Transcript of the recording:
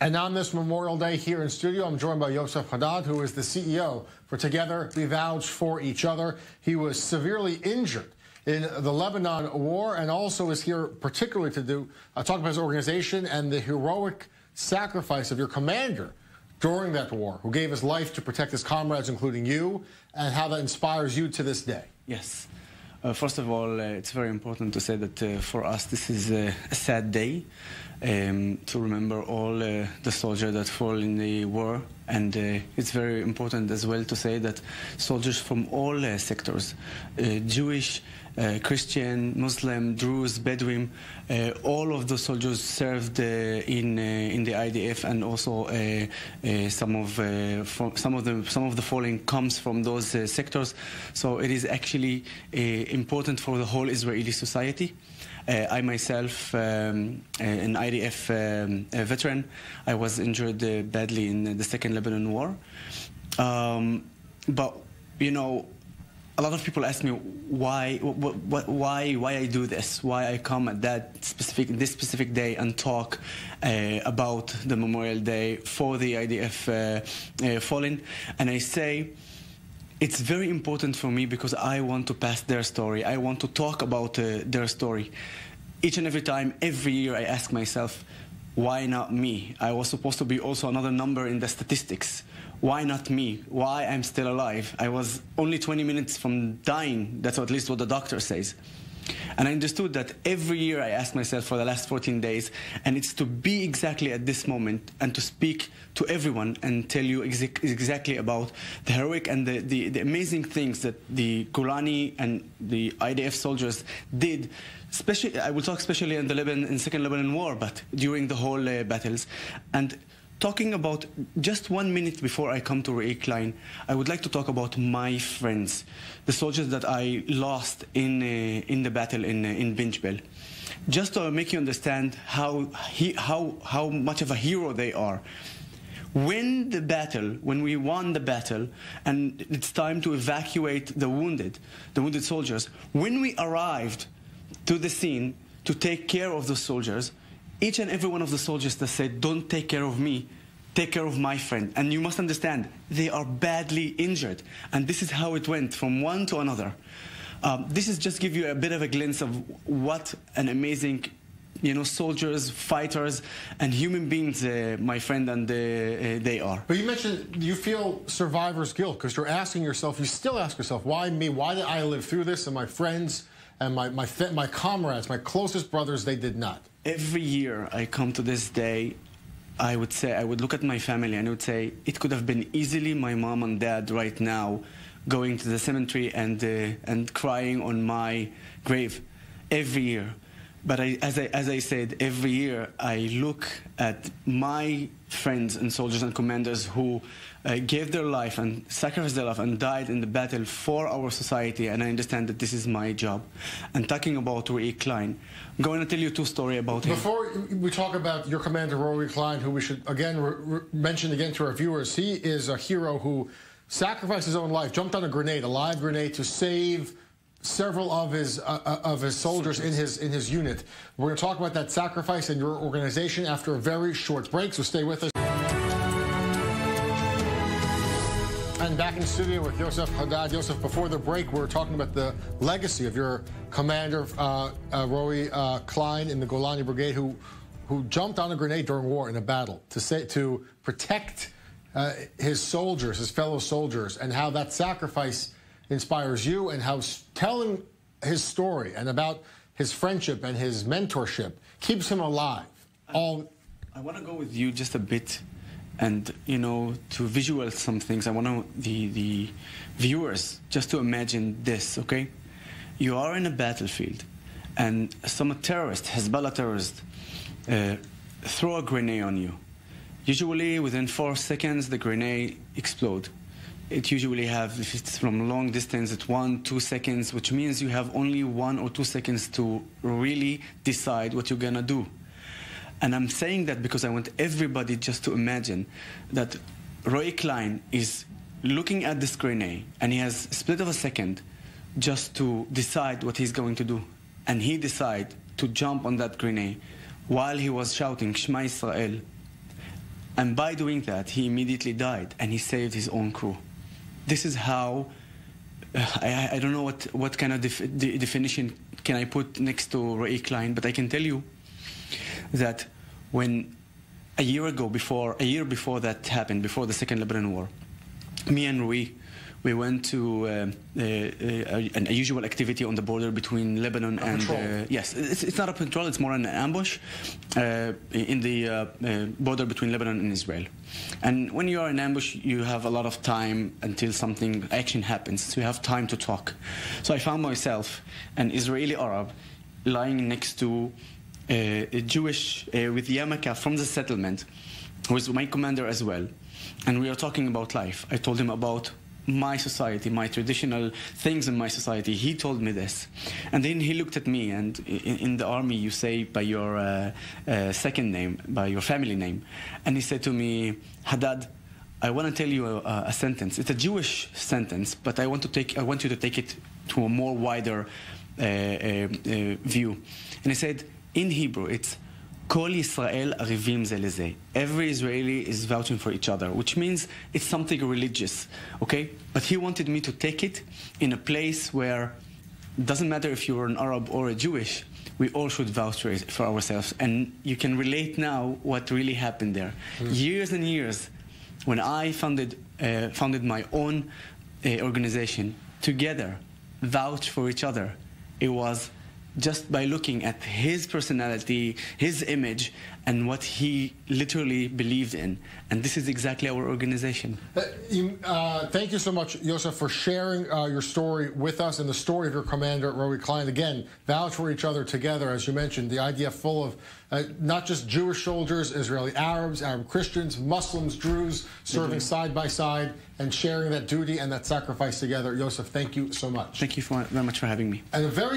And on this Memorial Day here in studio, I'm joined by Yoseph Haddad, who is the CEO for Together We Vouch for Each Other. He was severely injured in the Lebanon war and also is here particularly to talk about his organization and the heroic sacrifice of your commander during that war, who gave his life to protect his comrades, including you, and how that inspires you to this day. Yes. First of all, it's very important to say that for us this is a sad day to remember all the soldiers that fall in the war, and it's very important as well to say that soldiers from all sectors, Jewish, Christian, Muslim, Druze, Bedouin, all of the soldiers served in the IDF, and also some of the falling comes from those sectors. So it is actually important for the whole Israeli society. I myself, an IDF veteran, I was injured badly in the Second Lebanon War. But you know, a lot of people ask me why I do this, why I come at this specific day and talk about the Memorial Day for the IDF fallen, and I say it's very important for me because I want to pass their story. I want to talk about their story. Each and every time, every year, I ask myself, why not me? I was supposed to be also another number in the statistics. Why not me? Why I'm still alive? I was only 20 minutes from dying. That's at least what the doctor says. And I understood that every year I ask myself for the last 14 days, and it's to be exactly at this moment and to speak to everyone and tell you exactly about the heroic and the amazing things that the Golani and the IDF soldiers did. Especially, I will talk especially in the Second Lebanon War, but during the whole battles. And talking about just 1 minute before I come to Roy Klein, I would like to talk about my friends, the soldiers that I lost in the battle in Binjbel, just to make you understand how much of a hero they are. When we won the battle, and it's time to evacuate the wounded soldiers, when we arrived to the scene to take care of the soldiers, each and every one of the soldiers that said, don't take care of me, take care of my friend. And you must understand, they are badly injured. And this is how it went from one to another. This is just give you a bit of a glimpse of what an amazing, soldiers, fighters, and human beings, my friend, and they are. But you mentioned you feel survivor's guilt because you still ask yourself, why me? Why did I live through this? And my friends and my comrades, my closest brothers, they did not. Every year I come to this day, I would look at my family and I would say, it could have been easily my mom and dad right now going to the cemetery and crying on my grave every year. But as I said, every year I look at my friends and soldiers and commanders who gave their life and sacrificed their life and died in the battle for our society, and I understand that this is my job. And talking about Roy Klein, I'm going to tell you two stories about him. Before we talk about your commander, Roy Klein, who we should again mention again to our viewers, he is a hero who sacrificed his own life, jumped on a live grenade, to save several of his soldiers in his unit. We're going to talk about that sacrifice and your organization after a very short break, so stay with us. And back in studio with Yoseph Haddad. Yoseph, before the break, we were talking about the legacy of your commander, Roy Klein, in the Golani Brigade, who jumped on a grenade during war in a battle to protect his soldiers, his fellow soldiers, and how that sacrifice inspires you, and how telling his story and about his friendship and his mentorship keeps him alive. I want to go with you just a bit, and to visualize some things. I want the viewers just to imagine this, okay? You are in a battlefield, and some terrorist, Hezbollah terrorist, throw a grenade on you. Usually within 4 seconds the grenade explodes. It usually if it's from long distance, it's 1-2 seconds, which means you have only 1 or 2 seconds to really decide what you're gonna do. And I'm saying that because I want everybody just to imagine that Roy Klein is looking at this grenade, and he has a split of a second just to decide what he's going to do. And he decided to jump on that grenade while he was shouting, Shema Israel. And by doing that, he immediately died, and he saved his own crew. This is how, I don't know what kind of definition can I put next to Roy Klein, but I can tell you that when a year before that happened, before the Second Lebanon War, me and Roy, we went to a usual activity on the border between Lebanon and... yes, it's not a patrol, it's more an ambush in the border between Lebanon and Israel. And when you are in ambush, you have a lot of time until action happens, so you have time to talk. So I found myself, an Israeli Arab, lying next to a Jewish with Yamaka from the settlement, who was my commander as well. And we are talking about life. I told him about my society, my traditional things in my society. He told me this. And then he looked at me, and in the army you say by your second name, by your family name. And he said to me, Haddad, I want to tell you a sentence. It's a Jewish sentence, but I want you to take it to a more wider view. And he said, in Hebrew, it's Kol Yisrael arivim ze leze. Every Israeli is vouching for each other, which means it's something religious, okay? But he wanted me to take it in a place where it doesn't matter if you're an Arab or a Jewish, we all should vouch for ourselves. And you can relate now what really happened there. Years and years, when I founded my own organization, together, vouch for each other, it was just by looking at his personality, his image, and what he literally believed in. And this is exactly our organization. Thank you so much, Yoseph, for sharing your story with us and the story of your commander, Roy Klein. Again, vouch for each other together, as you mentioned, the idea full of not just Jewish soldiers, Israeli Arabs, Arab Christians, Muslims, Druze, serving side by side and sharing that duty and that sacrifice together. Yoseph, thank you so much. Thank you very much for having me. And a very